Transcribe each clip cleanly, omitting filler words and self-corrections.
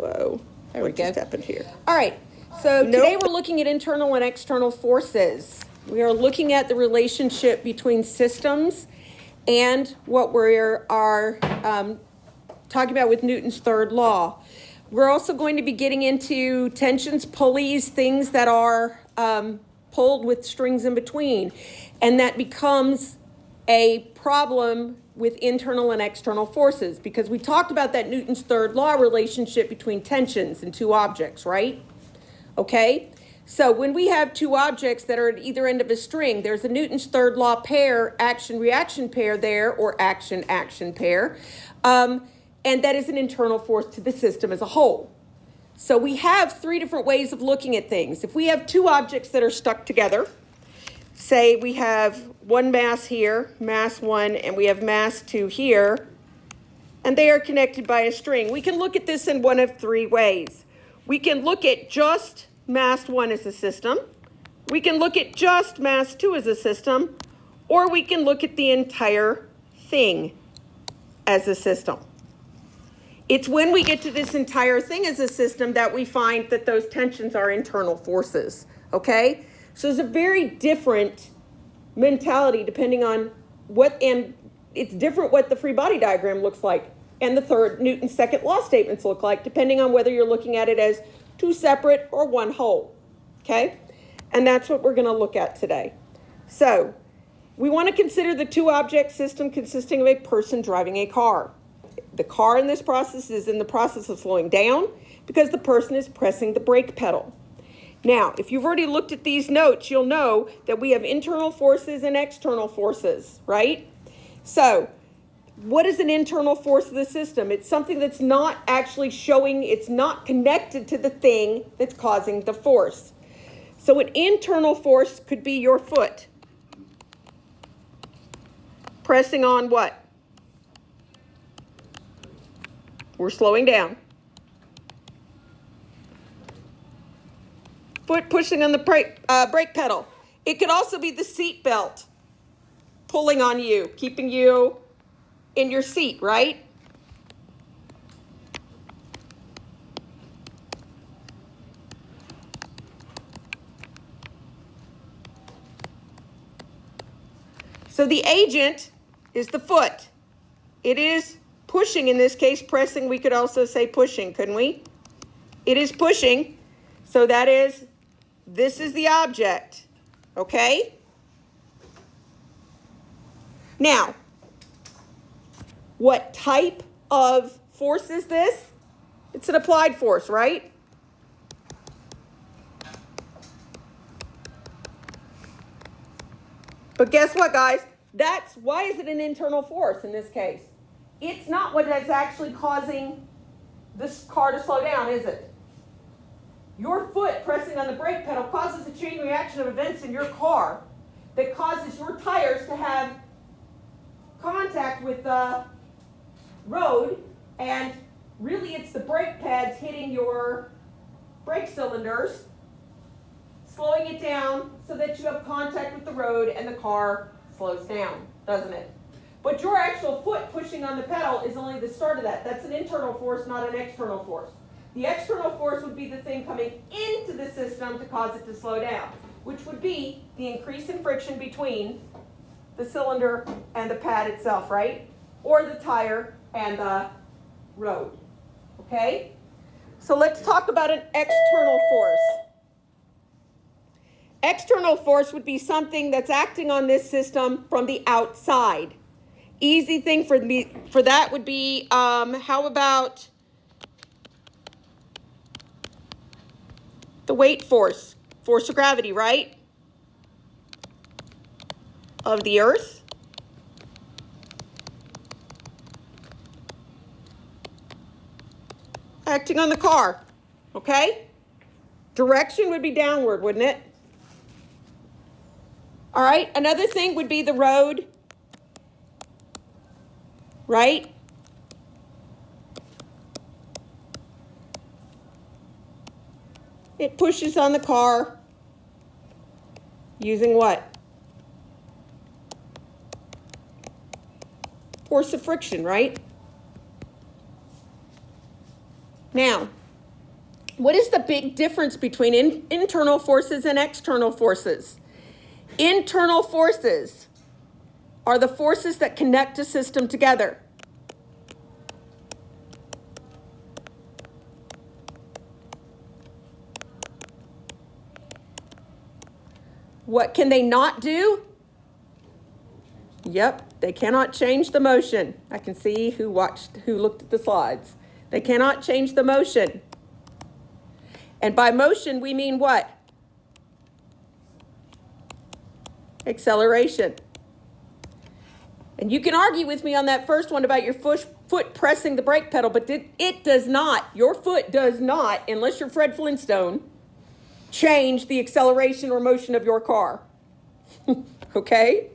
Whoa. There we What go. just happened here? All right. So today we're looking at internal and external forces. We are looking at the relationship between systems and what we are talking about with Newton's third law. We're also going to be getting into tensions, pulleys, things that are pulled with strings in between. And that becomes a problem with internal and external forces, because we talked about that Newton's third law relationship between tensions and two objects, right? Okay, so when we have two objects that are at either end of a string, there's a Newton's third law pair, action-reaction pair there, or action-action pair, and that is an internal force to the system as a whole. So we have three different ways of looking at things. If we have two objects that are stuck together, say we have one mass here, mass 1, and we have mass 2 here, and they are connected by a string. We can look at this in one of three ways. We can look at just mass 1 as a system, we can look at just mass 2 as a system, or we can look at the entire thing as a system. It's when we get to this entire thing as a system that we find that those tensions are internal forces, okay? So it's a very different mentality depending on and it's different what the free body diagram looks like and the third Newton's second law statements look like, depending on whether you're looking at it as two separate or one whole, okay? And that's what we're gonna look at today. So we wanna consider the two object system consisting of a person driving a car. The car in this process is in the process of slowing down because the person is pressing the brake pedal. Now, if you've already looked at these notes, you'll know that we have internal forces and external forces, right? So, what is an internal force of the system? It's something that's not actually showing, it's not connected to the thing that's causing the force. So an internal force could be your foot pressing on what? We're slowing down. Foot pushing on the brake pedal. It could also be the seat belt pulling on you, keeping you in your seat, right? So the agent is the foot. It is pushing, in this case, pressing. We could also say pushing, couldn't we? It is pushing. So that is, this is the object, okay? Now, what type of force is this? It's an applied force, right? But guess what, guys? Why is it an internal force in this case? It's not what is actually causing this car to slow down, is it? Your foot pressing on the brake pedal causes a chain reaction of events in your car that causes your tires to have contact with the road, and really it's the brake pads hitting your brake cylinders, slowing it down so that you have contact with the road and the car slows down, doesn't it? But your actual foot pushing on the pedal is only the start of that. That's an internal force, not an external force. The external force would be the thing coming into the system to cause it to slow down, which would be the increase in friction between the cylinder and the pad itself, right? Or the tire and the road, okay? So let's talk about an external force. External force would be something that's acting on this system from the outside. Easy thing for that would be, how about the weight force of gravity, right? Of the earth. Acting on the car, okay? Direction would be downward, wouldn't it? All right, another thing would be the road, right? It pushes on the car using what? Force of friction, right? Now, What is the big difference between internal forces and external forces? Internal forces are the forces that connect a system together. What can they not do? Yep, they cannot change the motion. I can see who looked at the slides. They cannot change the motion. And by motion, we mean what? Acceleration. And you can argue with me on that first one about your foot pressing the brake pedal, but it does not, your foot does not, unless you're Fred Flintstone, change the acceleration or motion of your car. Okay?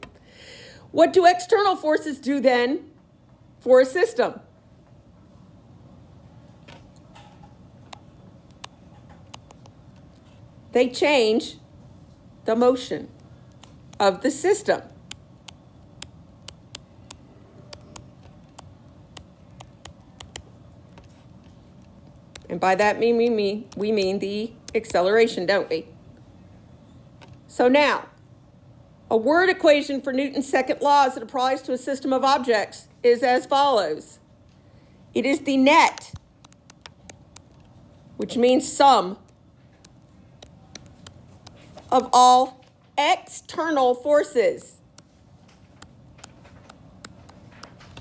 What do external forces do then for a system? They change the motion of the system. And by that we mean the acceleration, don't we? So now, a word equation for Newton's second law as it applies to a system of objects is as follows. It is the net, which means sum, of all external forces,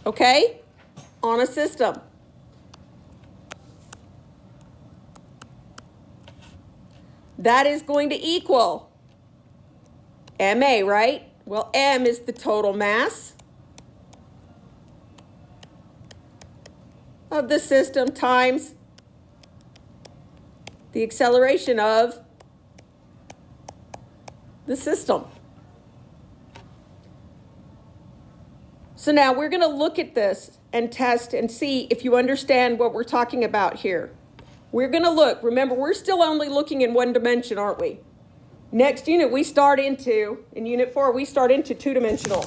okay, on a system. That is going to equal MA, right? Well, M is the total mass of the system times the acceleration of the system. So now we're going to look at this and test and see if you understand what we're talking about here. We're going to look, remember, we're still only looking in one dimension, aren't we? Next unit, in unit 4, we start into two-dimensional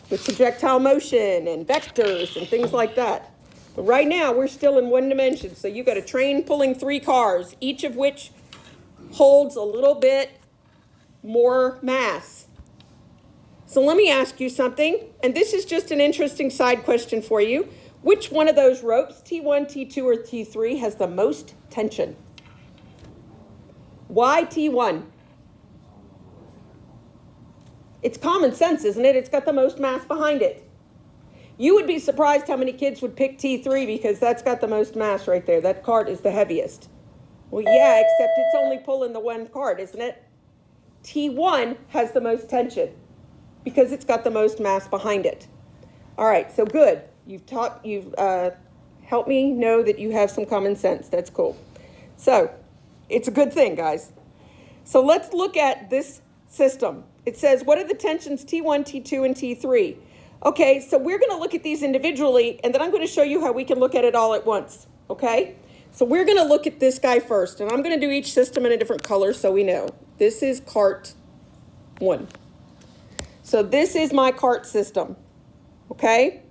with projectile motion and vectors and things like that. But right now, we're still in one dimension. So you've got a train pulling 3 cars, each of which holds a little bit more mass. So let me ask you something, and this is just an interesting side question for you. Which one of those ropes, T1, T2, or T3, has the most tension? Why T1? It's common sense, isn't it? It's got the most mass behind it. You would be surprised how many kids would pick T3 because that's got the most mass right there. That cart is the heaviest. Well, yeah, except it's only pulling the one cart, isn't it? T1 has the most tension because it's got the most mass behind it. All right, so good. You've helped me know that you have some common sense. That's cool. So it's a good thing, guys. So let's look at this system. It says, what are the tensions T1, T2, and T3? Okay, so we're going to look at these individually, and then I'm going to show you how we can look at it all at once, okay? So we're going to look at this guy first, and I'm going to do each system in a different color so we know. This is cart 1. So this is my cart system, okay?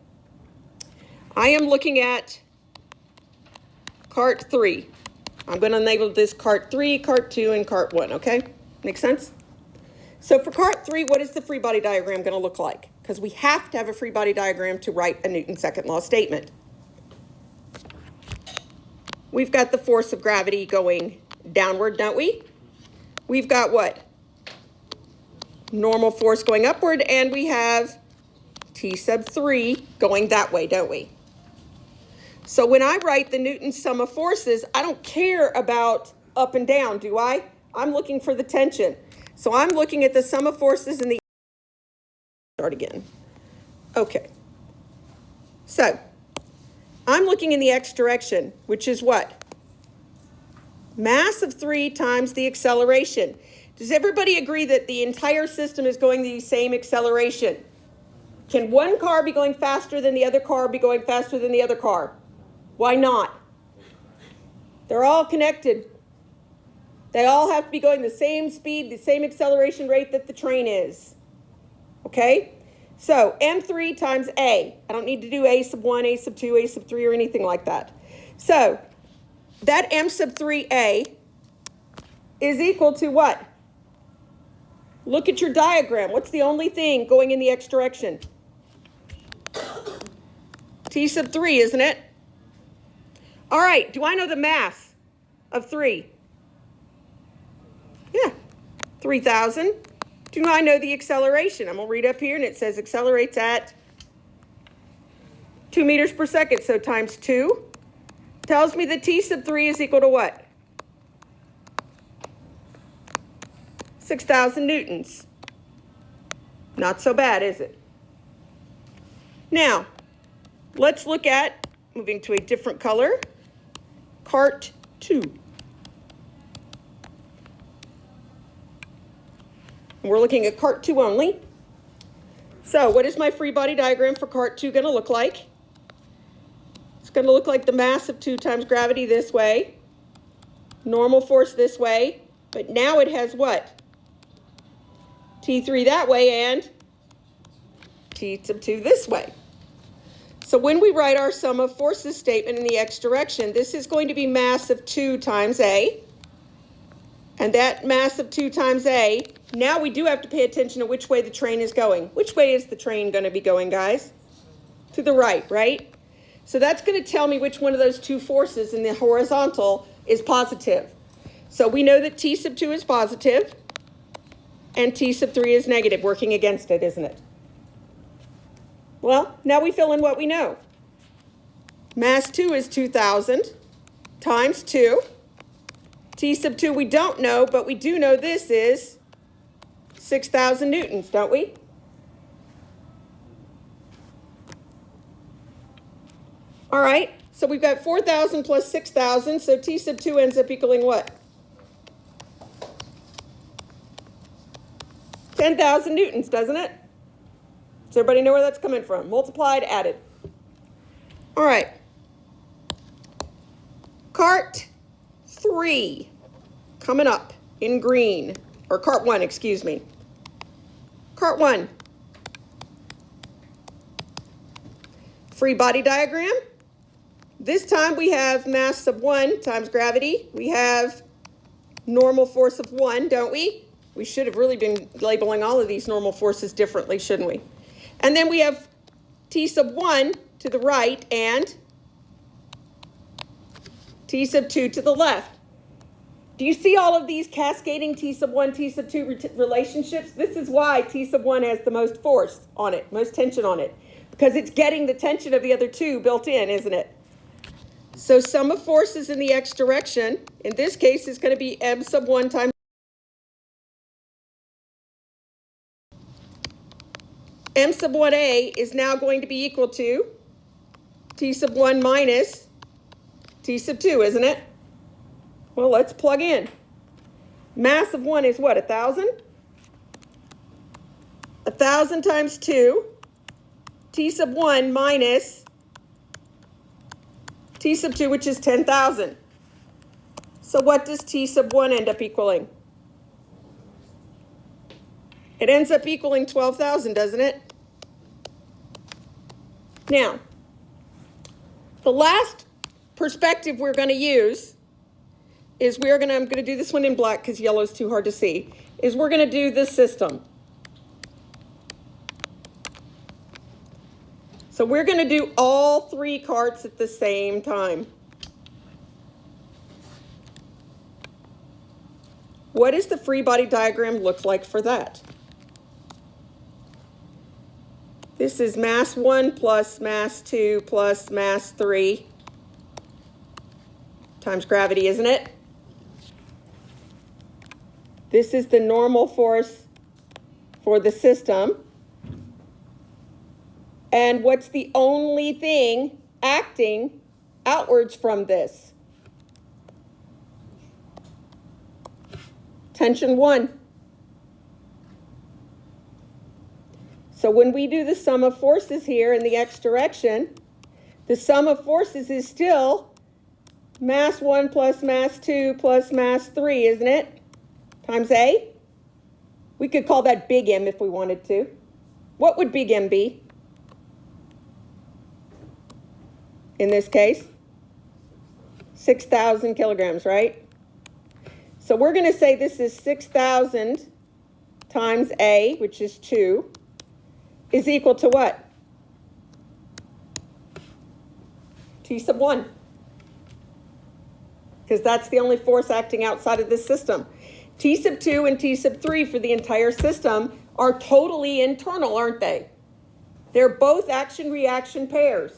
I am looking at cart 3. I'm going to label this cart 3, cart 2, and cart 1, okay? Make sense? So for cart 3, what is the free body diagram going to look like? Because we have to have a free body diagram to write a Newton's second law statement. We've got the force of gravity going downward, don't we? We've got what? Normal force going upward, and we have T sub 3 going that way, don't we? So when I write the Newton's sum of forces, I don't care about up and down, do I? I'm looking for the tension. So I'm looking at the sum of forces in the... Start again. Okay. So I'm looking in the x direction, which is what? Mass of 3 times the acceleration. Does everybody agree that the entire system is going the same acceleration? Can one car be going faster than the other car be going faster than the other car? Why not? They're all connected. They all have to be going the same speed, the same acceleration rate that the train is. Okay? So M3 times A. I don't need to do A sub 1, A sub 2, A sub 3, or anything like that. So that m sub 3a is equal to what? Look at your diagram. What's the only thing going in the x direction? T sub 3, isn't it? All right, do I know the mass of 3? Yeah, 3,000. Do I know the acceleration? I'm going to read up here, and it says accelerates at 2 meters per second, so times 2. Tells me that T sub 3 is equal to what? 6,000 newtons. Not so bad, is it? Now, let's look at, moving to a different color, cart 2. We're looking at cart 2 only. So what is my free body diagram for cart 2 going to look like? It's going to look like the mass of 2 times gravity this way, normal force this way, but now it has what? T3 that way and T sub 2 this way. So when we write our sum of forces statement in the x direction, this is going to be mass of 2 times A. And that mass of 2 times A, now we do have to pay attention to which way the train is going. Which way is the train going to be going, guys? To the right, right? So that's going to tell me which one of those two forces in the horizontal is positive. So we know that T sub 2 is positive and T sub 3 is negative, working against it, isn't it? Well, now we fill in what we know. Mass 2 is 2,000 times 2. T sub 2 we don't know, but we do know this is 6,000 newtons, don't we? All right, so we've got 4,000 plus 6,000, so T sub 2 ends up equaling what? 10,000 newtons, doesn't it? Does everybody know where that's coming from? Multiplied, added. All right. Cart 3 coming up in green, or cart 1, excuse me. Cart 1. Free body diagram. This time we have mass of 1 times gravity. We have normal force of 1, don't we? We should have really been labeling all of these normal forces differently, shouldn't we? And then we have T sub 1 to the right and T sub 2 to the left. Do you see all of these cascading T sub 1, T sub 2 relationships? This is why T sub 1 has the most force on it, most tension on it, because it's getting the tension of the other two built in, isn't it? So sum of forces in the x direction, in this case, is going to be m sub 1 times m sub 1a is now going to be equal to T sub 1 minus T sub 2, isn't it? Well, let's plug in. Mass of 1 is what, 1,000? 1,000 times 2, T sub 1 minus T sub 2, which is 10,000. So what does T sub 1 end up equaling? It ends up equaling 12,000, doesn't it? Now, the last perspective we're going to use is I'm going to do this one in black because yellow is too hard to see, is we're going to do this system. So we're going to do all 3 carts at the same time. What does the free body diagram look like for that? This is mass 1 plus mass 2 plus mass 3 times gravity, isn't it? This is the normal force for the system. And what's the only thing acting outwards from this? Tension 1. So when we do the sum of forces here in the x direction, the sum of forces is still mass 1 plus mass 2 plus mass 3, isn't it? Times A. We could call that big M if we wanted to. What would big M be in this case? 6,000 kilograms, right? So we're going to say this is 6,000 times A, which is 2, is equal to what? T sub 1. Because that's the only force acting outside of this system. T sub 2 and T sub 3 for the entire system are totally internal, aren't they? They're both action-reaction pairs.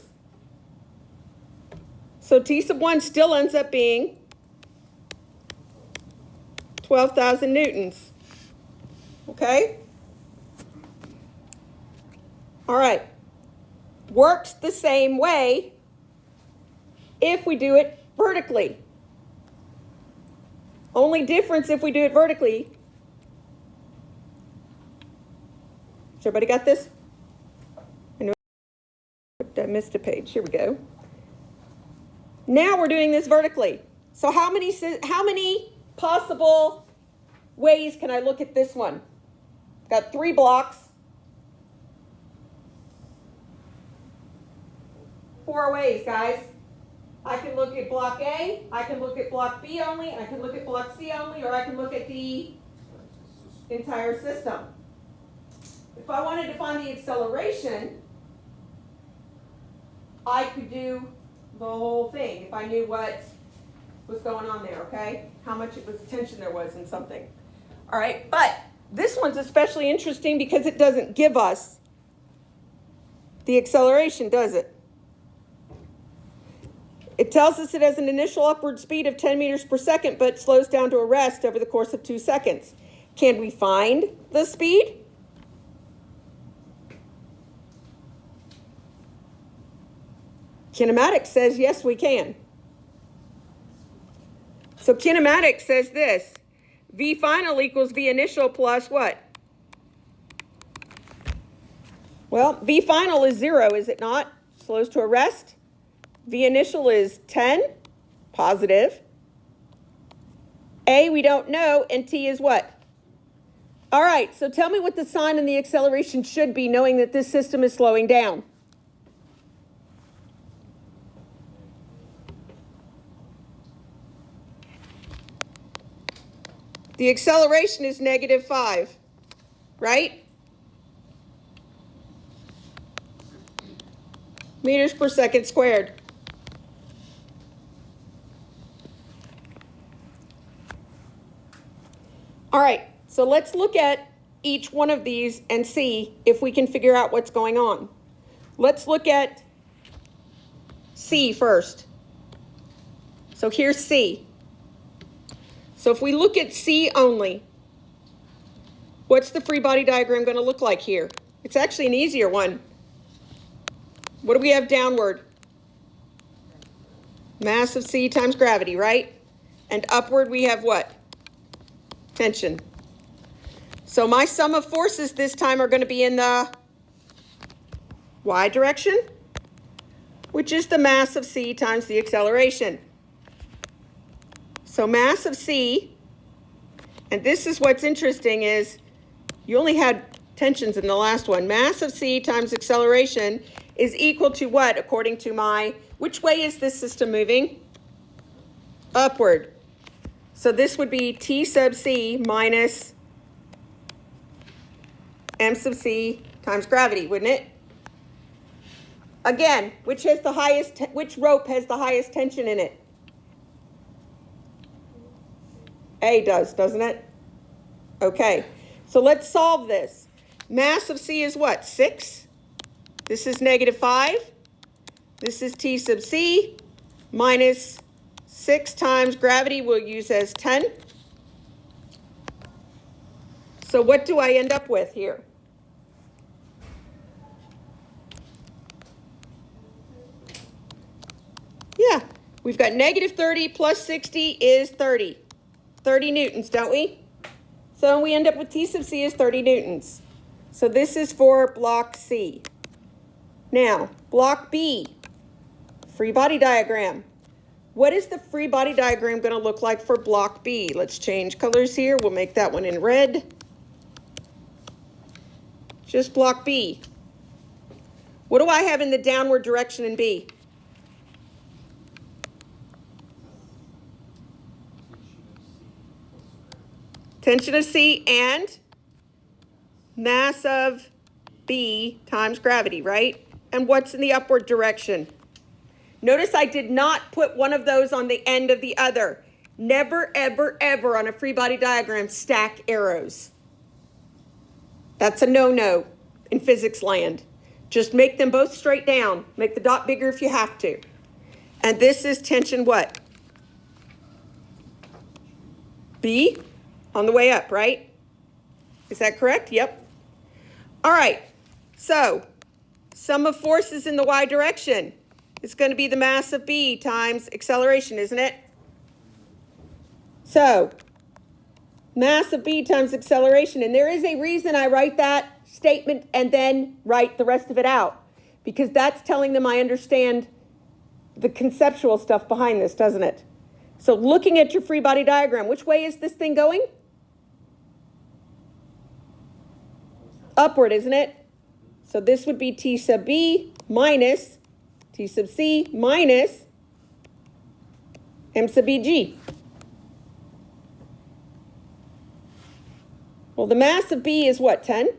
So T sub 1 still ends up being 12,000 newtons. Okay? All right. Works the same way if we do it vertically. Only difference if we do it vertically. Has everybody got this? I missed a page. Here we go. Now we're doing this vertically. So how many possible ways can I look at this one? Got 3 blocks. 4 ways, guys. I can look at block A, I can look at block B only, I can look at block C only, or I can look at the entire system. If I wanted to find the acceleration, I could do the whole thing if I knew what was going on there, okay? How much tension there was in something. All right, but this one's especially interesting because it doesn't give us the acceleration, does it? It tells us it has an initial upward speed of 10 meters per second, but slows down to a rest over the course of 2 seconds. Can we find the speed? Kinematics says yes, we can. So kinematics says this: V final equals V initial plus what? Well, V final is 0, is it not? Slows to a rest. V initial is 10, positive. A we don't know, and T is what? All right, so tell me what the sign and the acceleration should be, knowing that this system is slowing down. The acceleration is -5, right? Meters per second squared. All right, so let's look at each one of these and see if we can figure out what's going on. Let's look at C first. So here's C. So if we look at C only, what's the free body diagram going to look like here? It's actually an easier one. What do we have downward? Mass of C times gravity, right? And upward we have what? Tension. So my sum of forces this time are going to be in the y direction, which is the mass of C times the acceleration. So mass of C, and this is what's interesting, is you only had tensions in the last one. Mass of C times acceleration is equal to what, according to my, which way is this system moving? Upward. So this would be T sub C minus M sub C times gravity, wouldn't it? Again, which rope has the highest tension in it? A does, doesn't it? Okay, so let's solve this. Mass of C is what, 6? This is -5. This is T sub C minus 6 times gravity we'll use as 10. So what do I end up with here? Yeah, we've got -30 plus 60 is 30. 30 newtons, don't we? So we end up with T sub C is 30 newtons. So this is for block C. Now, block B, free body diagram. What is the free body diagram going to look like for block B? Let's change colors here. We'll make that one in red. Just block B. What do I have in the downward direction in B? Tension of C and mass of B times gravity, right? And what's in the upward direction? Notice I did not put one of those on the end of the other. Never, ever, ever on a free body diagram stack arrows. That's a no-no in physics land. Just make them both straight down. Make the dot bigger if you have to. And this is tension what? B on the way up, right? Is that correct? Yep. All right, so sum of forces in the y direction is going to be the mass of B times acceleration, isn't it? So, mass of B times acceleration, and there is a reason I write that statement and then write the rest of it out, because that's telling them I understand the conceptual stuff behind this, doesn't it? So looking at your free body diagram, which way is this thing going? Upward, isn't it? So this would be T sub B minus T sub C minus M sub BG. Well, the mass of B is what, 10?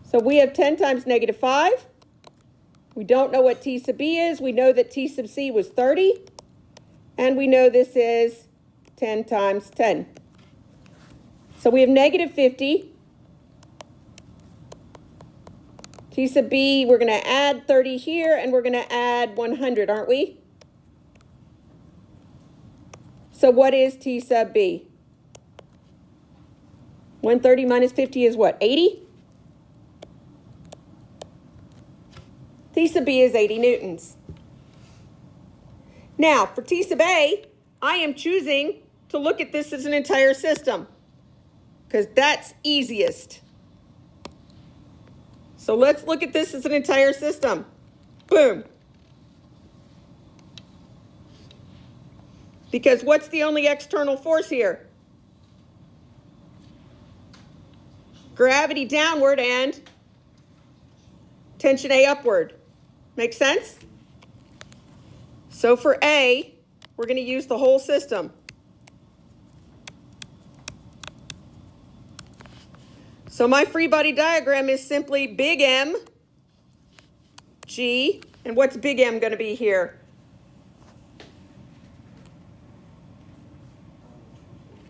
So we have 10 times negative 5. We don't know what T sub B is. We know that T sub C was 30. And we know this is 10 times 10. So we have negative 50. T sub B, we're going to add 30 here, and we're going to add 100, aren't we? So what is T sub B? 130 minus 50 is what, 80? T sub B is 80 newtons. Now, for T sub A, I am choosing to look at this as an entire system, because that's easiest. So let's look at this as an entire system. Boom. Because what's the only external force here? Gravity downward and tension A upward. Make sense? So for A, we're going to use the whole system. So my free body diagram is simply big M, G, and what's big M going to be here?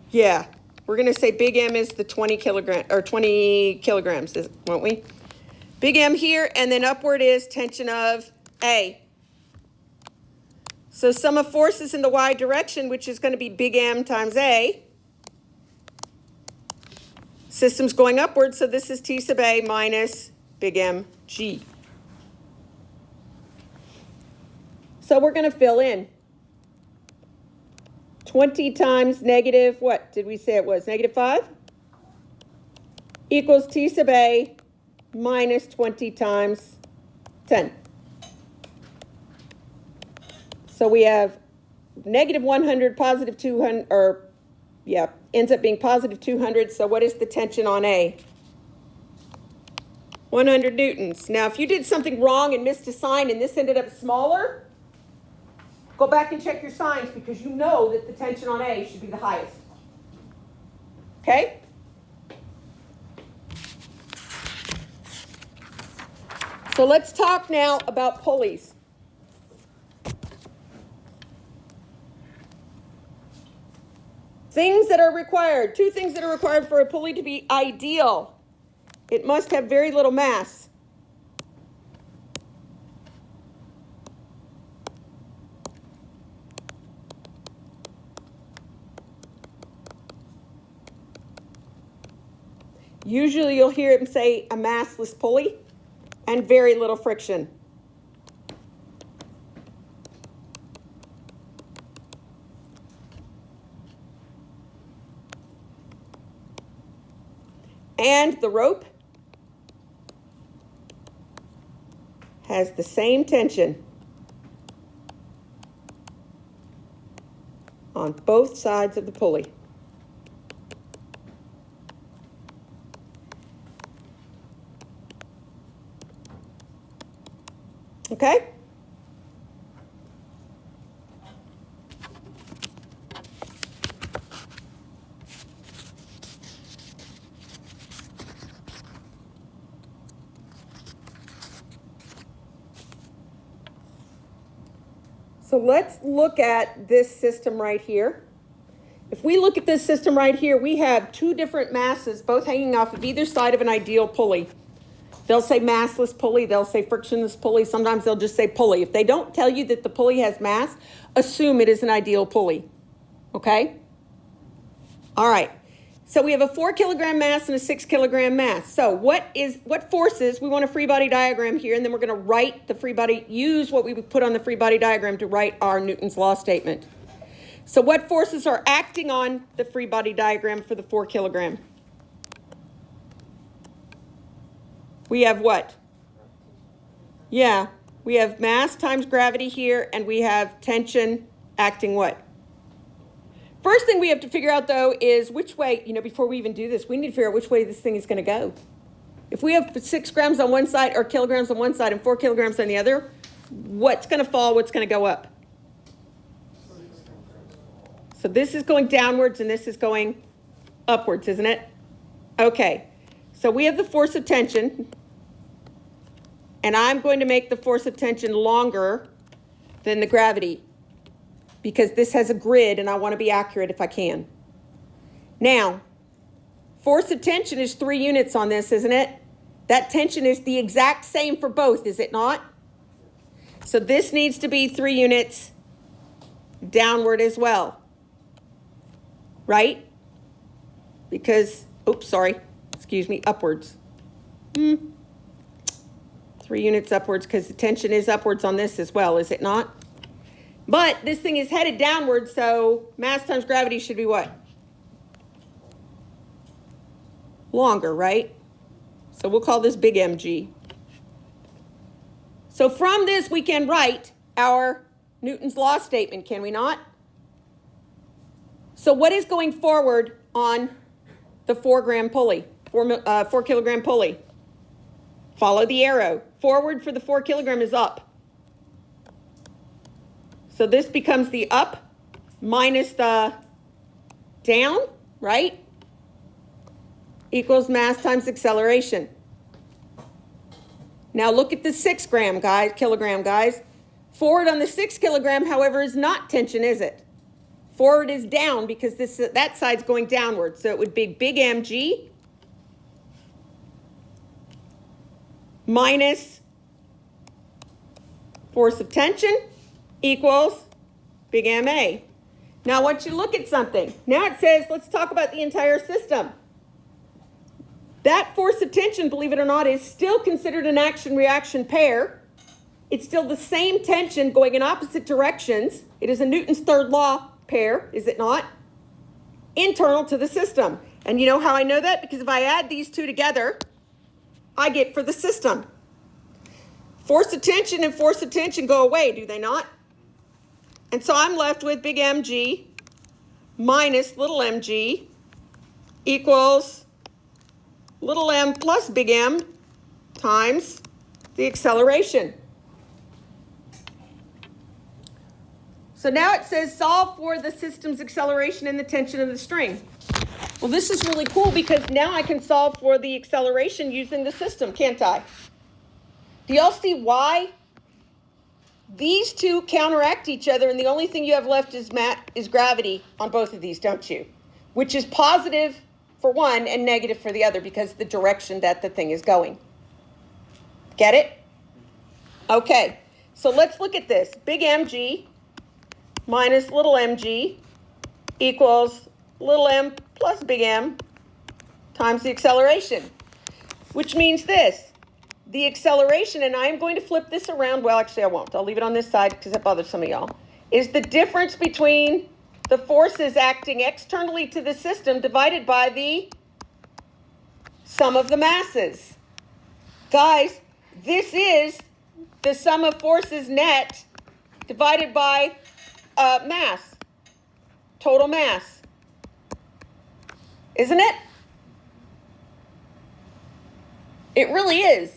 Yeah, we're going to say big M is the 20 kilograms, won't we? Big M here, and then upward is tension of A. So sum of forces in the y direction, which is going to be big M times A. System's going upward, so this is T sub A minus big M G. So we're going to fill in. 20 times negative, what did we say it was? Negative 5? Equals T sub A minus 20 times 10. So we have negative 100, positive 200, or yeah, ends up being positive 200. So what is the tension on A? 100 newtons. Now, if you did something wrong and missed a sign and this ended up smaller, go back and check your signs, because you know that the tension on A should be the highest. Okay? So let's talk now about pulleys. Things that are required. 2 things that are required for a pulley to be ideal. It must have very little mass. Usually you'll hear him say a massless pulley and very little friction. And the rope has the same tension on both sides of the pulley. Okay? So let's look at this system right here. If we look at this system right here, we have two different masses, both hanging off of either side of an ideal pulley. They'll say massless pulley, they'll say frictionless pulley, sometimes they'll just say pulley. If they don't tell you that the pulley has mass, assume it is an ideal pulley, okay? All right, so we have a 4 kilogram mass and a 6 kilogram mass. So what forces, we want a free body diagram here, and then we're gonna write the free body, use what we would put on the free body diagram to write our Newton's law statement. So what forces are acting on the free body diagram for the 4 kilogram? We have what? Yeah, we have mass times gravity here, and we have tension acting what? First thing we have to figure out, though, is which way, before we even do this, we need to figure out which way this thing is going to go. If we have 6 grams on one side, or kilograms on one side, and 4 kilograms on the other, what's going to fall, what's going to go up? So this is going downwards, and this is going upwards, isn't it? Okay, so we have the force of tension. And I'm going to make the force of tension longer than the gravity because this has a grid and I want to be accurate if I can. Now, force of tension is 3 units on this, isn't it? That tension is the exact same for both, is it not? So this needs to be 3 units downward as well, right? Because, upwards. 3 units upwards because the tension is upwards on this as well, is it not? But this thing is headed downward, so mass times gravity should be what? Longer, right? So we'll call this big mg. So from this we can write our Newton's law statement, can we not? So what is going forward on the 4 kilogram pulley? Follow the arrow. Forward for the 4 kilogram is up. So this becomes the up minus the down, right? Equals mass times acceleration. Now look at the 6 kilogram, guys. Forward on the 6 kilogram, however, is not tension, is it? Forward is down because that side's going downward. So it would be big mg minus force of tension equals big MA. Now, once you look at something, now it says, let's talk about the entire system. That force of tension, believe it or not, is still considered an action-reaction pair. It's still the same tension going in opposite directions. It is a Newton's third law pair, is it not? Internal to the system. And you know how I know that? Because if I add these two together, I get for the system. Force of tension and force of tension go away, do they not? And so I'm left with big mg minus little mg equals little m plus big M times the acceleration. So now it says solve for the system's acceleration and the tension of the string. Well, this is really cool because now I can solve for the acceleration using the system, can't I? Do y'all see why? These two counteract each other, and the only thing you have left is gravity on both of these, don't you? Which is positive for one and negative for the other because of the direction that the thing is going. Get it? Okay, so let's look at this. Big mg minus little mg equals little m plus big M times the acceleration, which means this. The acceleration, and I'm going to flip this around. Well, actually, I won't. I'll leave it on this side because that bothers some of y'all. Is the difference between the forces acting externally to the system divided by the sum of the masses. Guys, this is the sum of forces net divided by mass, total mass. Isn't it? It really is.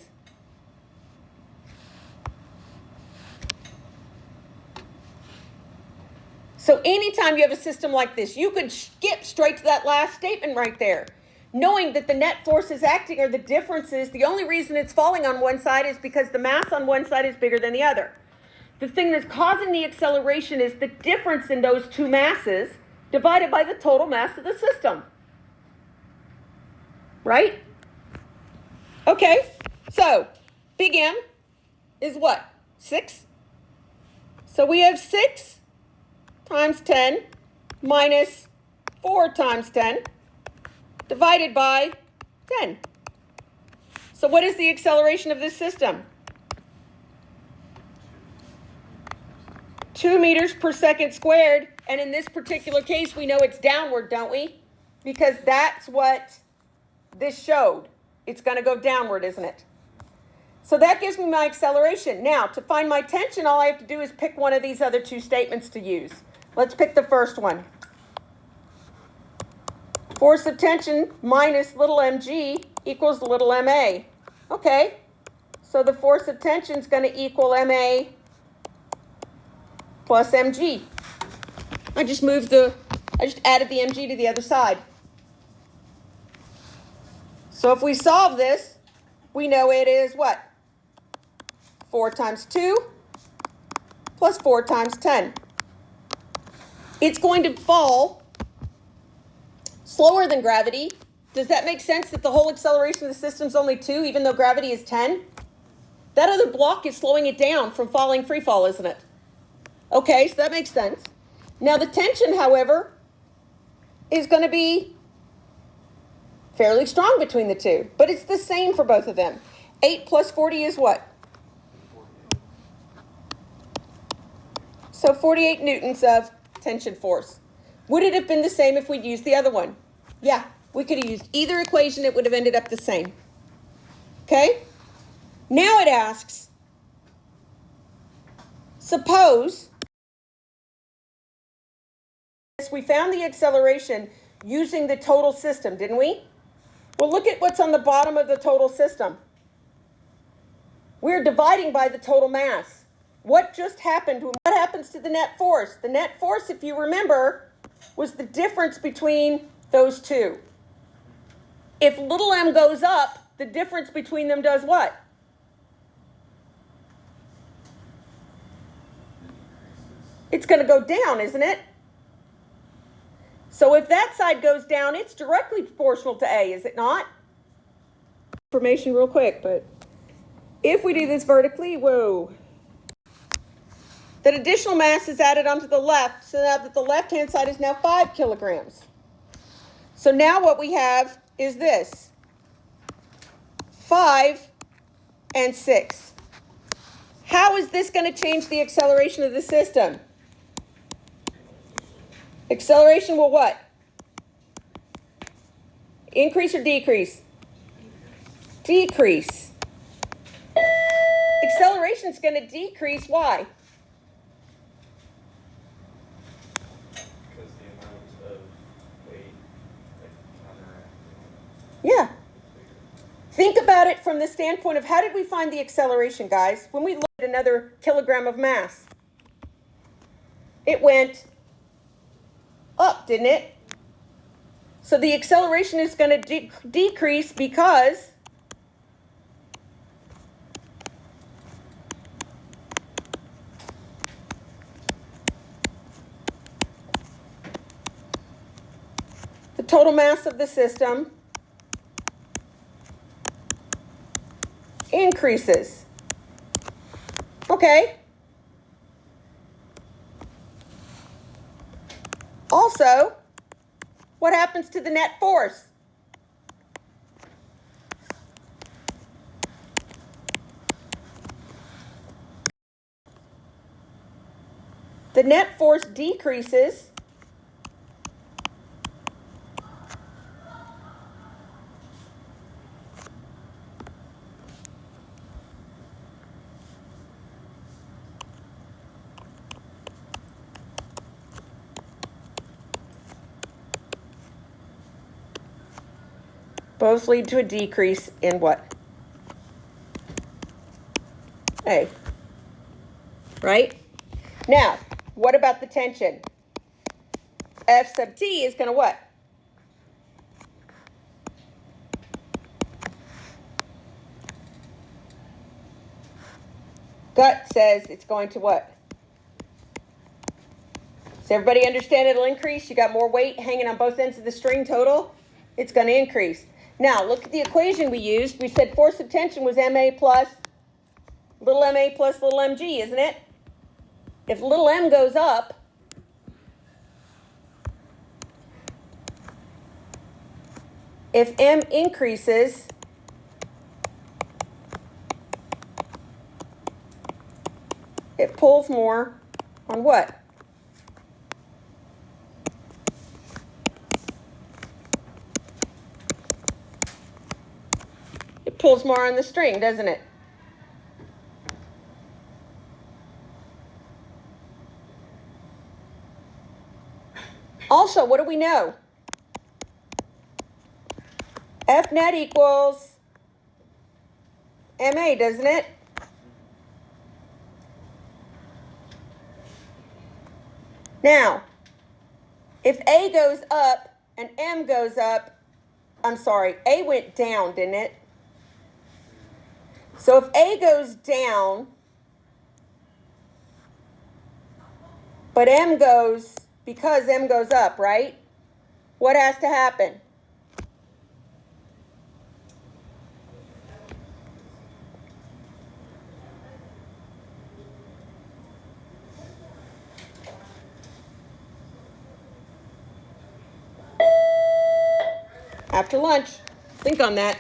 So anytime you have a system like this, you could skip straight to that last statement right there, knowing that the net forces acting are the differences. The only reason it's falling on one side is because the mass on one side is bigger than the other. the thing that's causing the acceleration is the difference in those two masses divided by the total mass of the system. Right? Okay, so big M is what? 6? So we have 6 times 10 minus 4 times 10 divided by 10. So what is the acceleration of this system? 2 meters per second squared. And in this particular case, we know it's downward, don't we? Because that's what this showed. It's going to go downward, isn't it? So that gives me my acceleration. Now, to find my tension, all I have to do is pick one of these other two statements to use. Let's pick the first one. Force of tension minus little mg equals little ma. Okay, so the force of tension is going to equal ma plus mg. I just added the mg to the other side. So if we solve this, we know it is what? 4 times 2 plus 4 times 10. It's going to fall slower than gravity. Does that make sense that the whole acceleration of the system is only 2, even though gravity is 10? That other block is slowing it down from falling free fall, isn't it? Okay, so that makes sense. Now the tension, however, is going to be fairly strong between the two, but it's the same for both of them. 8 plus 40 is what? So 48 newtons of tension force. Would it have been the same if we'd used the other one? Yeah, we could have used either equation. It would have ended up the same. Okay? Now it asks, suppose we found the acceleration using the total system, didn't we? Well, look at what's on the bottom of the total system. We're dividing by the total mass. What just happened? What happens to the net force? The net force, if you remember, was the difference between those two. If little m goes up, the difference between them does what? It's going to go down, isn't it? So if that side goes down, it's directly proportional to A, is it not? Information real quick, but if we do this vertically, whoa. That additional mass is added onto the left, so now that the left-hand side is now 5 kilograms. So now what we have is this. 5 and 6. How is this going to change the acceleration of the system? Acceleration will what? Increase or decrease? Decrease. Acceleration is going to decrease. Why? Because the amount of weight counteracting. Yeah. Think about it from the standpoint of how did we find the acceleration, guys? When we looked at another kilogram of mass, it went up, didn't it? So the acceleration is going to decrease because the total mass of the system increases. Okay. Also, what happens to the net force? The net force decreases both lead to a decrease in what? A. Right? Now, what about the tension? F sub t is going to what? Gut says it's going to what? Does everybody understand it'll increase? You got more weight hanging on both ends of the string total. It's going to increase. Now, look at the equation we used. We said force of tension was ma plus little mg, isn't it? If little m goes up, if m increases, it pulls more on what? It pulls more on the string, doesn't it? Also, what do we know? F net equals ma, doesn't it? Now, if A goes up and M goes up, I'm sorry, A went down, didn't it? So if A goes down, but M goes, because M goes up, right? What has to happen? After lunch, think on that.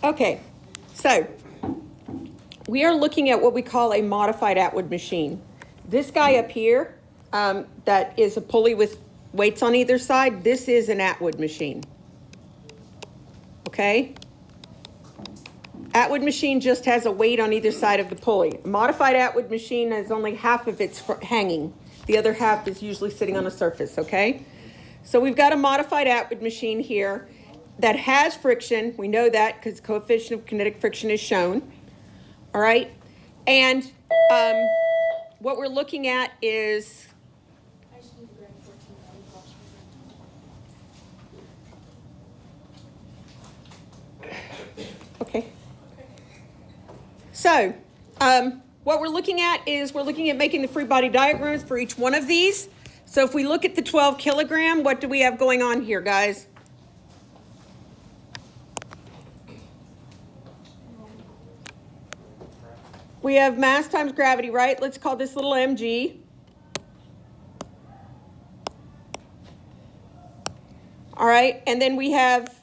Okay, so we are looking at what we call a modified Atwood machine. This guy up here, that is a pulley with weights on either side, this is an Atwood machine. Okay? Atwood machine just has a weight on either side of the pulley. A modified Atwood machine has only half of its hanging. The other half is usually sitting on a surface, okay? So we've got a modified Atwood machine here that has friction. We know that because the coefficient of kinetic friction is shown. All right? And what we're looking at is okay. So what we're looking at is we're looking at making the free body diagrams for each one of these. So if we look at the 12 kilogram, what do we have going on here, guys? We have mass times gravity, right? Let's call this little mg. All right, and then we have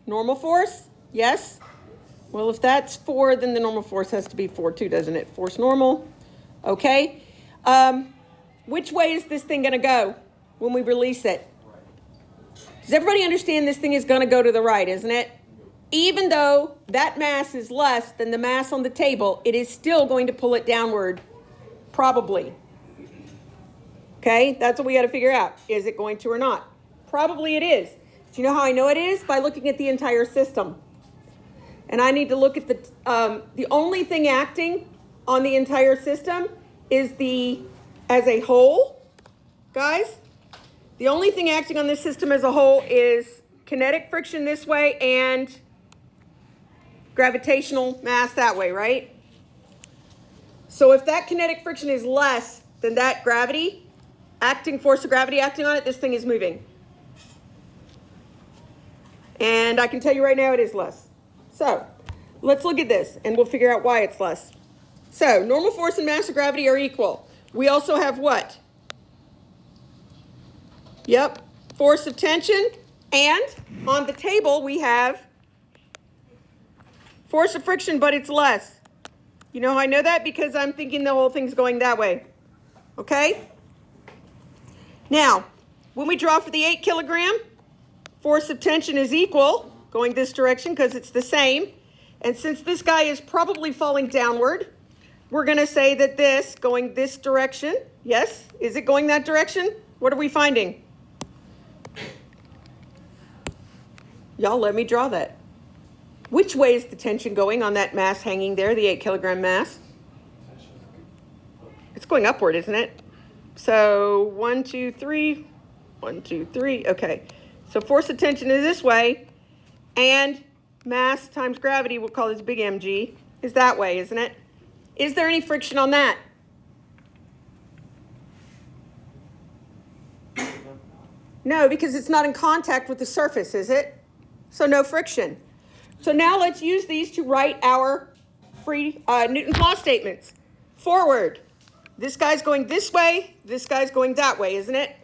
normal force, yes? Well, if that's 4, then the normal force has to be 4 too, doesn't it? Force normal, okay? Which way is this thing gonna go when we release it? Does everybody understand this thing is gonna go to the right, isn't it? Even though that mass is less than the mass on the table, it is still going to pull it downward, probably. Okay, that's what we got to figure out. Is it going to or not? Probably it is. Do you know how I know it is? By looking at the entire system. And I need to look at the only thing acting on the entire system is as a whole, guys. The only thing acting on this system as a whole is kinetic friction this way and gravitational mass that way, right? So if that kinetic friction is less than that gravity, force of gravity acting on it, this thing is moving. And I can tell you right now it is less. So let's look at this and we'll figure out why it's less. So normal force and mass of gravity are equal. We also have what? Yep, force of tension. And on the table we have force of friction, but it's less. You know how I know that? Because I'm thinking the whole thing's going that way. Okay? Now, when we draw for the 8 kilogram, force of tension is equal, going this direction because it's the same. And since this guy is probably falling downward, we're going to say that this going this direction, yes? Is it going that direction? What are we finding? Y'all let me draw that. Which way is the tension going on that mass hanging there, the 8 kilogram mass? It's going upward, isn't it? So 1, 2, 3, 1, 2, 3. Okay. So force of tension is this way, and mass times gravity, we'll call this big mg, is that way, isn't it? Is there any friction on that? No, because it's not in contact with the surface, is it? So no friction. So now let's use these to write our free Newton's law statements. Forward. This guy's going this way, this guy's going that way, isn't it?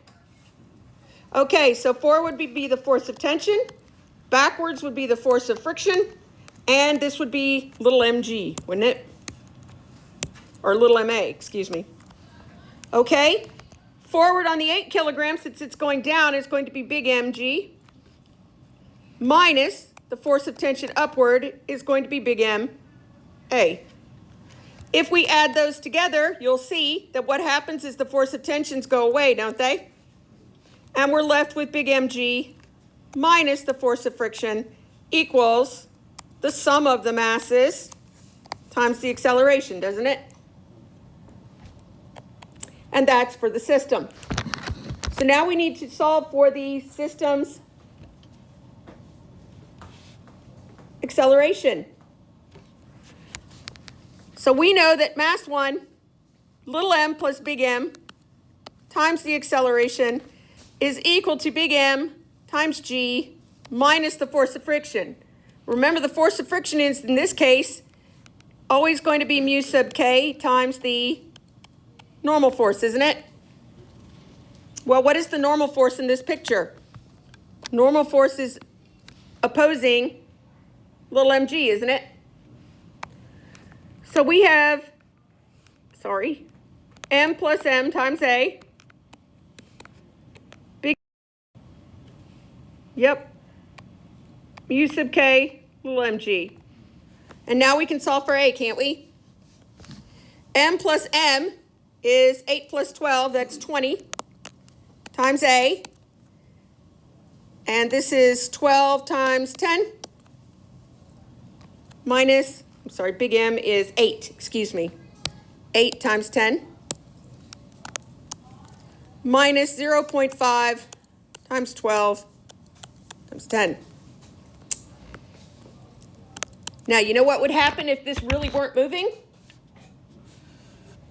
Okay, so forward would be the force of tension, backwards would be the force of friction, and this would be little mg, wouldn't it? Or little ma, excuse me. Okay, forward on the 8 kilograms, since it's going down, is going to be big mg, minus the force of tension upward is going to be big M A. If we add those together, you'll see that what happens is the force of tensions go away, don't they? And we're left with big mg minus the force of friction equals the sum of the masses times the acceleration, doesn't it? And that's for the system. So now we need to solve for the system's acceleration. So we know that mass 1, little m plus big M, times the acceleration is equal to big M times g minus the force of friction. Remember, the force of friction is, in this case, always going to be mu sub k times the normal force, isn't it? Well, what is the normal force in this picture? Normal force is opposing little mg, isn't it? So we have, m plus m times a. Big, yep, mu sub k, little mg. And now we can solve for a, can't we? M plus m is 8 plus 12, that's 20, times a. And this is 12 times 10, minus, big M is 8, 8 times 10, minus 0.5 times 12 times 10. Now, you know what would happen if this really weren't moving?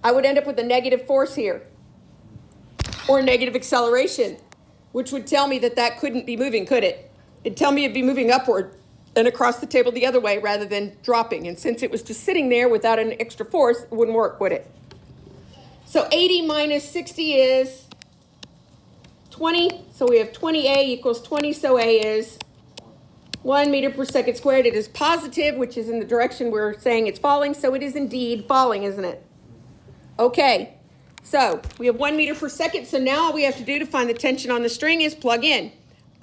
I would end up with a negative force here, or negative acceleration, which would tell me that that couldn't be moving, could it? It'd tell me it'd be moving upward and across the table the other way rather than dropping. And since it was just sitting there without an extra force, it wouldn't work, would it? So 80 minus 60 is 20. So we have 20A equals 20. So A is 1 meter per second squared. It is positive, which is in the direction we're saying it's falling. So it is indeed falling, isn't it? Okay. So we have 1 meter per second. So now all we have to do to find the tension on the string is plug in.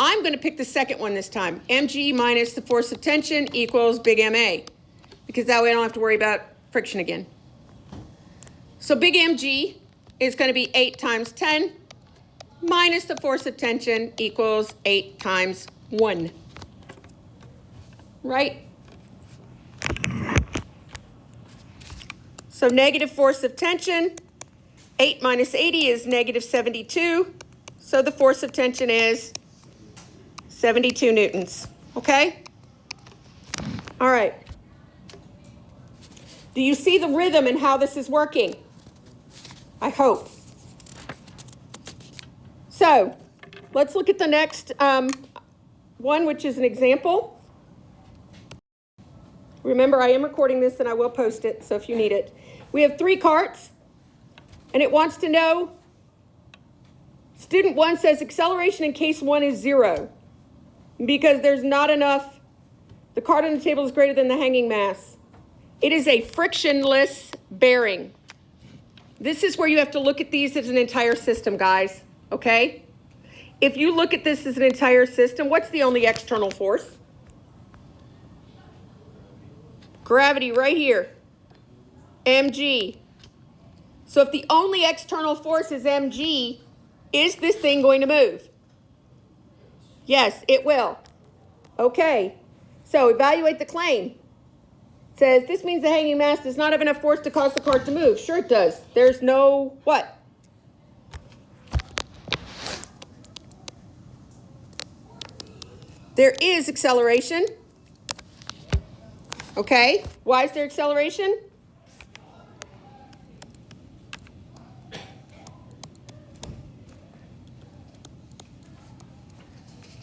I'm going to pick the second one this time. Mg minus the force of tension equals big Ma, because that way I don't have to worry about friction again. So big Mg is going to be 8 times 10 minus the force of tension equals 8 times 1. Right? So negative force of tension, 8 minus 80 is negative 72. So the force of tension is 72 newtons, okay? All right. Do you see the rhythm and how this is working? I hope. So let's look at the next one, which is an example. Remember, I am recording this and I will post it, so if you need it. We have 3 carts, and it wants to know, student 1 says acceleration in case 1 is 0. Because there's not enough, the cart on the table is greater than the hanging mass. It is a frictionless bearing. This is where you have to look at these as an entire system, guys, okay? If you look at this as an entire system, what's the only external force? Gravity right here, mg. So if the only external force is mg, is this thing going to move? Yes, it will. Okay, so evaluate the claim. It says, this means the hanging mass does not have enough force to cause the cart to move. Sure it does. There's no, what? There is acceleration. Okay, why is there acceleration?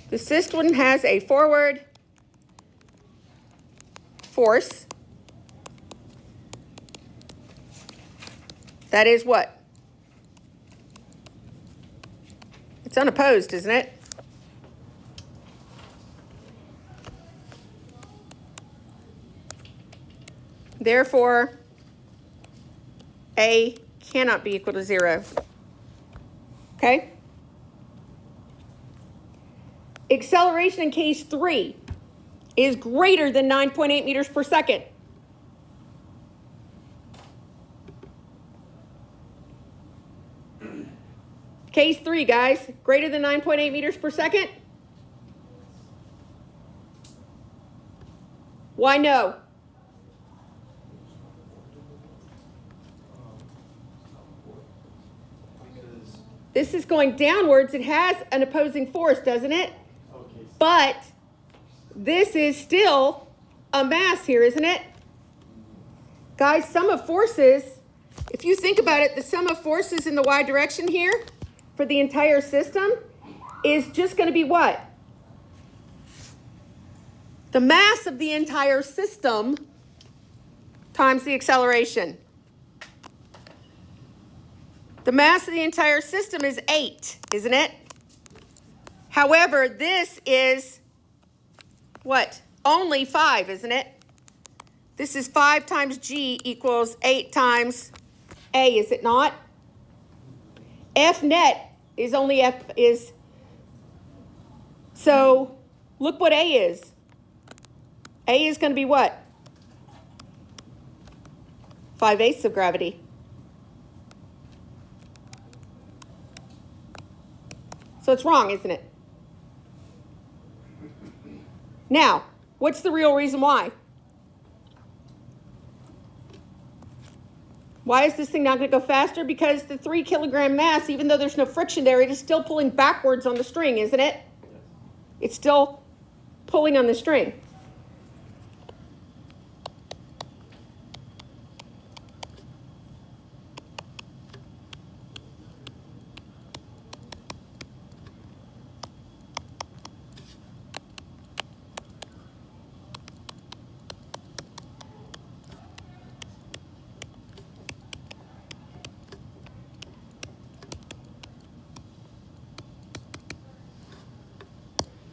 The system has a forward force. That is what? It's unopposed, isn't it? Therefore, A cannot be equal to 0. Okay? Acceleration in case 3 is greater than 9.8 meters per second. Case 3, guys, greater than 9.8 meters per second? Why no? Because, This is going downwards. It has an opposing force, doesn't it? okay, But this is still a mass here, isn't it? Guys, sum of forces, if you think about it, the sum of forces in the y direction here for the entire system is just going to be what? The mass of the entire system times the acceleration. The mass of the entire system is 8, isn't it? However, this is what? Only 5, isn't it? This is 5 times g equals 8 times a, is it not? F net is only F is. So look what A is. A is going to be what? 5/8 of gravity. So it's wrong, isn't it? Now, what's the real reason why? Why is this thing not going to go faster? Because the 3 kilogram mass, even though there's no friction there, it is still pulling backwards on the string, isn't it? It's still pulling on the string.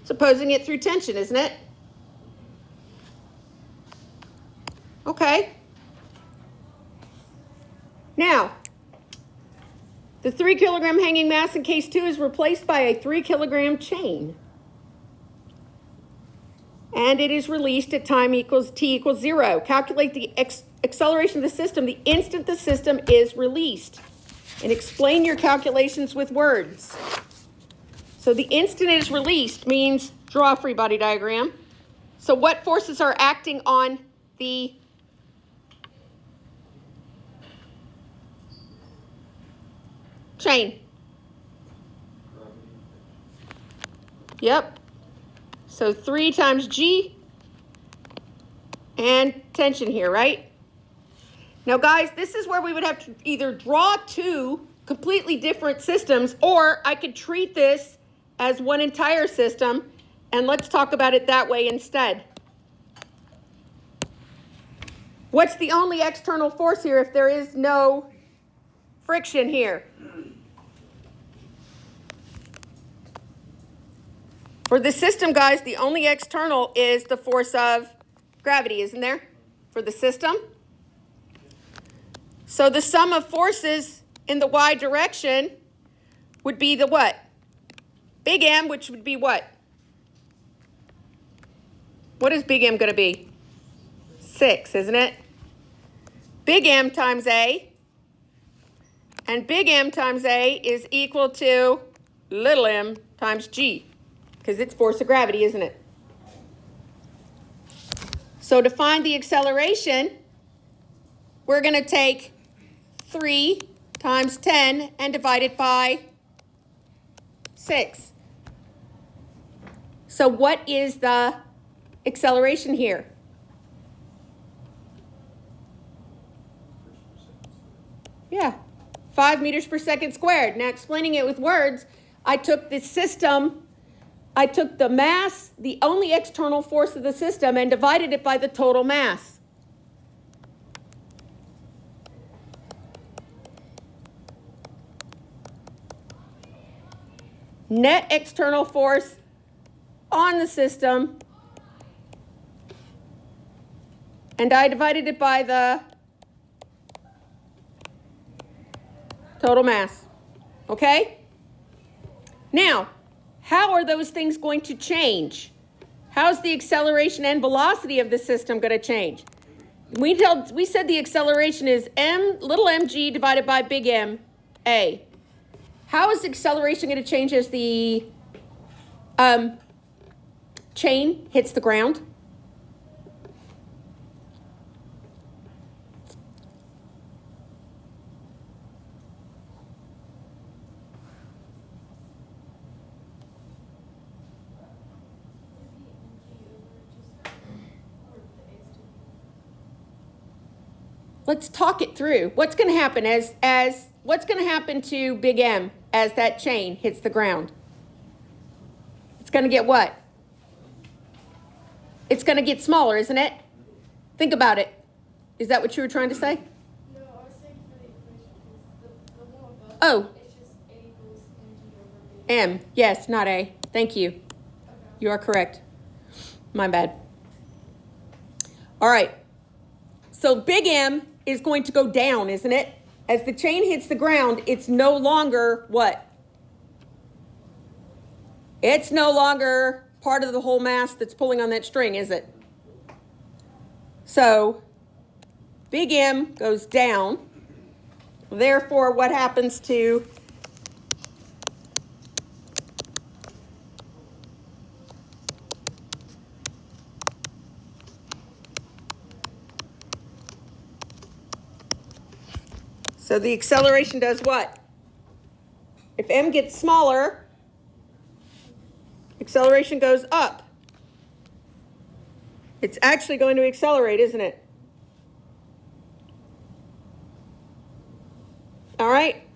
It's opposing it through tension, isn't it? Okay. Now, the 3 kilogram hanging mass in case 2 is replaced by a 3 kilogram chain. And it is released at time equals t equals 0. Calculate the acceleration of the system the instant the system is released. And explain your calculations with words. So the instant it is released means draw a free body diagram. So what forces are acting on the chain? Yep. So 3 times g and tension here, right? Now, guys, this is where we would have to either draw 2 completely different systems, or I could treat this as one entire system, and let's talk about it that way instead. What's the only external force here if there is no friction here? For the system, guys, the only external is the force of gravity, isn't there? For the system. So the sum of forces in the y direction would be the what? Big M, which would be what? What is big M going to be? 6, isn't it? Big M times A. And big M times A is equal to little m times g. Because it's force of gravity, isn't it? So to find the acceleration, we're going to take 3 times 10 and divide it by 6. So what is the acceleration here? Yeah, 5 meters per second squared. Now explaining it with words, I took this system, I took the mass, the only external force of the system, and divided it by the total mass. Net external force on the system, and I divided it by the total mass. Okay? Now, how are those things going to change? How's the acceleration and velocity of the system going to change? We said the acceleration is little mg divided by big M, A. How is the acceleration going to change as the chain hits the ground? Let's talk it through. What's going to happen what's going to happen to big M as that chain hits the ground? It's going to get what? It's going to get smaller, isn't it? Think about it. Is that what you were trying to say? No, I was saying for the equation, the one above, Oh. it's just A equals mg over b. M. Yes, not A. Thank you. Okay. You are correct. My bad. All right. So big M is going to go down, isn't it? As the chain hits the ground, it's no longer what? It's no longer part of the whole mass that's pulling on that string, is it? So big M goes down. Therefore, what happens to So the acceleration does what? If M gets smaller, acceleration goes up. It's actually going to accelerate, isn't it? All right?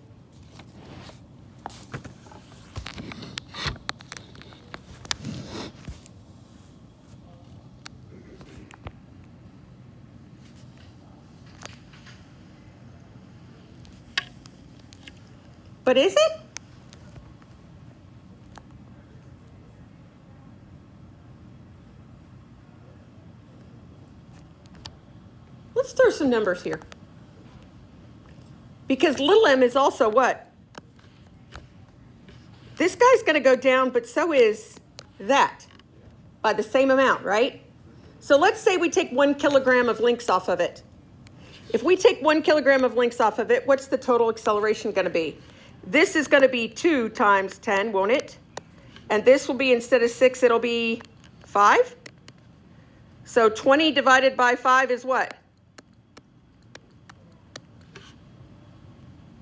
But is it? Let's throw some numbers here. Because little m is also what? This guy's going to go down, but so is that by the same amount, right? So let's say we take 1 kilogram of links off of it. If we take 1 kilogram of links off of it, what's the total acceleration going to be? This is going to be 2 times 10, won't it? And this will be, instead of 6, it'll be 5. So 20 divided by 5 is what?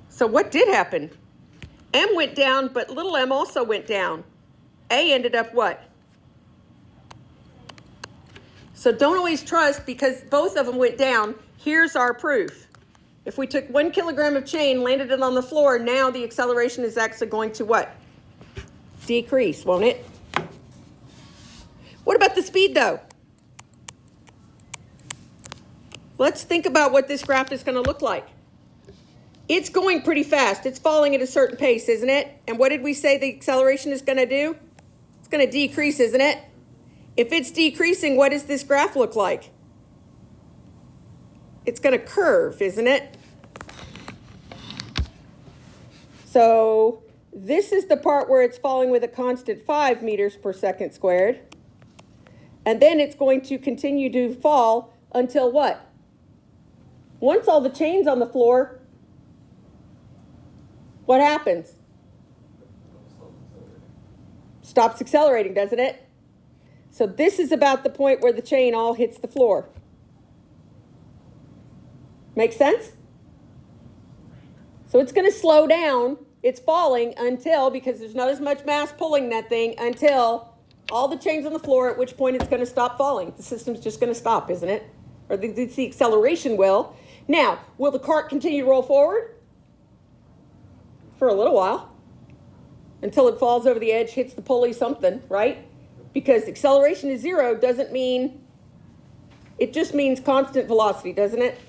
So what did happen? M went down, but little m also went down. A ended up what? So don't always trust, because both of them went down. Here's our proof. If we took 1 kilogram of chain, landed it on the floor, now the acceleration is actually going to what? Decrease, won't it? What about the speed, though? Let's think about what this graph is going to look like. It's going pretty fast. It's falling at a certain pace, isn't it? And what did we say the acceleration is going to do? It's going to decrease, isn't it? If it's decreasing, what does this graph look like? It's going to curve, isn't it? So this is the part where it's falling with a constant 5 meters per second squared. And then it's going to continue to fall until what? Once all the chain's on the floor, what happens? Stops accelerating, doesn't it? So this is about the point where the chain all hits the floor. Make sense? So it's going to slow down. It's falling until, because there's not as much mass pulling that thing, until all the chains on the floor, at which point it's going to stop falling. The system's just going to stop, isn't it? Or the acceleration will. Now, will the cart continue to roll forward? for a little while until it falls over the edge, hits the pulley, something, right? Because acceleration is 0 doesn't mean, it just means constant velocity, doesn't it?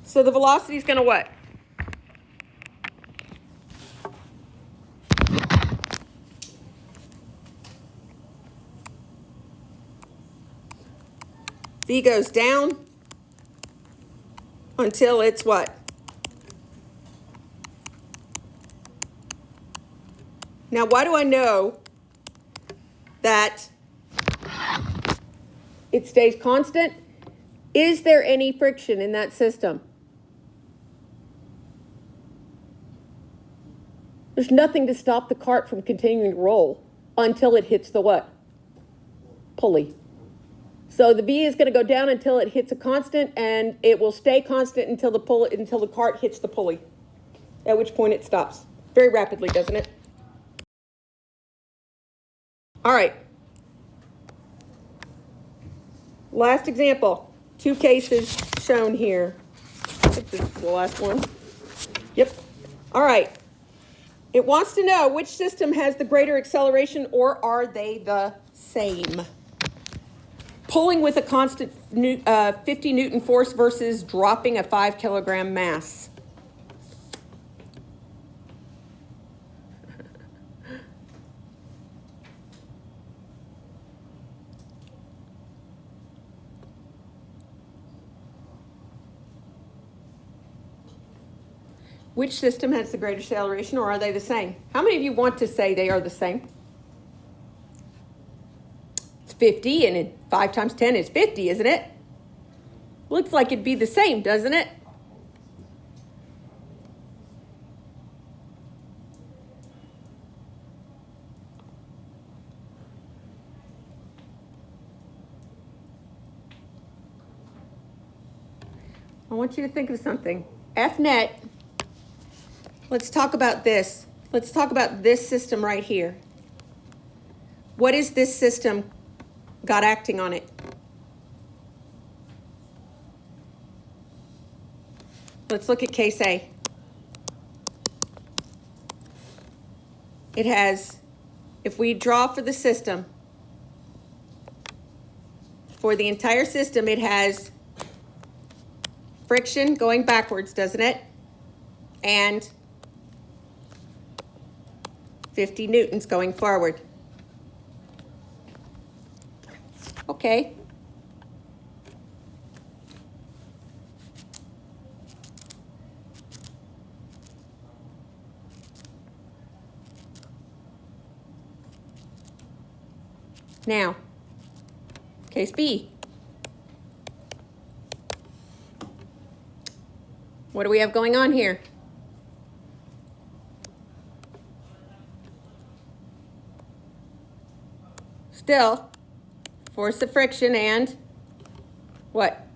So the velocity is going to what? V goes down until it's what? Now, why do I know that it stays constant? Is there any friction in that system? There's nothing to stop the cart from continuing to roll until it hits the what? Pulley. So the V is going to go down until it hits a constant, and it will stay constant until the cart hits the pulley, at which point it stops. Very rapidly, doesn't it? All right. Last example. 2 cases shown here. I think this is the last one. Yep. All right. It wants to know which system has the greater acceleration, or are they the same? Pulling with a constant 50 Newton force versus dropping a 5 kilogram mass. Which system has the greater acceleration, or are they the same? How many of you want to say they are the same? 50, and 5 times 10 is 50, isn't it? Looks like it'd be the same, doesn't it? I want you to think of something. F net, let's talk about this. Let's talk about this system right here. What is this system got acting on it? Let's look at case A. It has, if we draw for the system, for the entire system, it has friction going backwards, doesn't it? And 50 newtons going forward. Okay. Now, case B. What do we have going on here? Still, force of friction and what?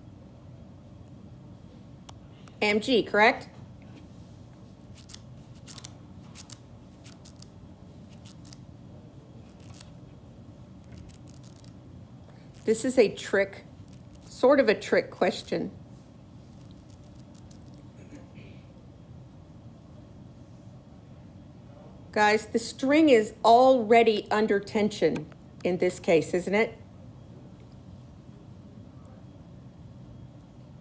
mg, correct? This is a trick, sort of a trick question. Guys, the string is already under tension in this case, isn't it?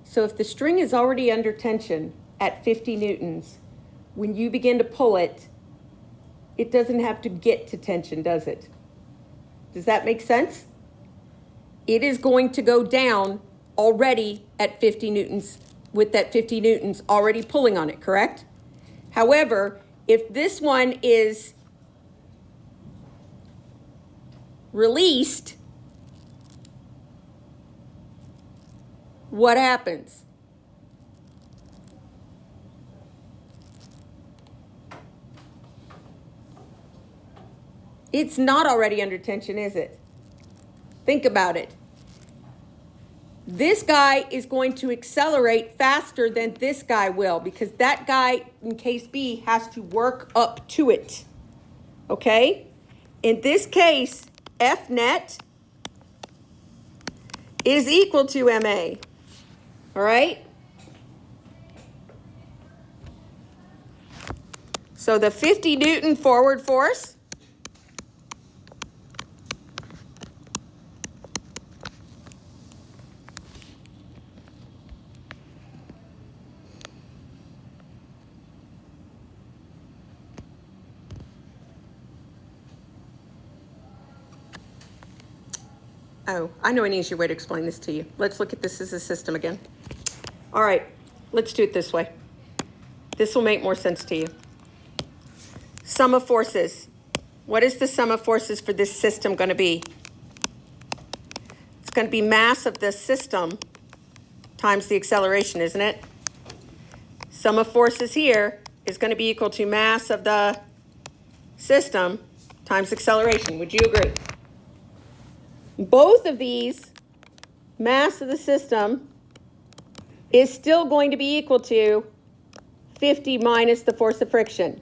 So if the string is already under tension at 50 newtons, when you begin to pull it, it doesn't have to get to tension, does it? Does that make sense? It is going to go down already at 50 newtons, with that 50 newtons already pulling on it, correct? However, if this one is released, what happens? It's not already under tension, is it? Think about it. This guy is going to accelerate faster than this guy will, because that guy in case B has to work up to it. Okay? In this case, F net is equal to MA. All right? So the 50 Newton forward force Oh, I know an easier way to explain this to you. Let's look at this as a system again. All right, let's do it this way. This will make more sense to you. Sum of forces. What is the sum of forces for this system going to be? It's going to be mass of the system times the acceleration, isn't it? Sum of forces here is going to be equal to mass of the system times acceleration. Would you agree? Both of these, mass of the system, is still going to be equal to 50 minus the force of friction.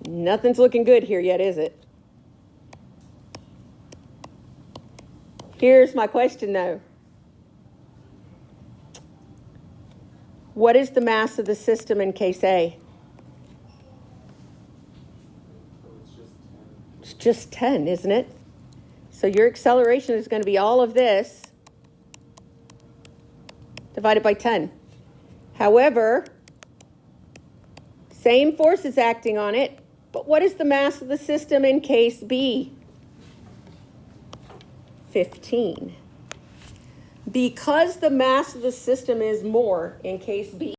Nothing's looking good here yet, is it? Here's my question, though. What is the mass of the system in case A? It's just 10, isn't it? So your acceleration is going to be all of this divided by 10. However, same force is acting on it, but what is the mass of the system in case B? 15. Because the mass of the system is more in case B,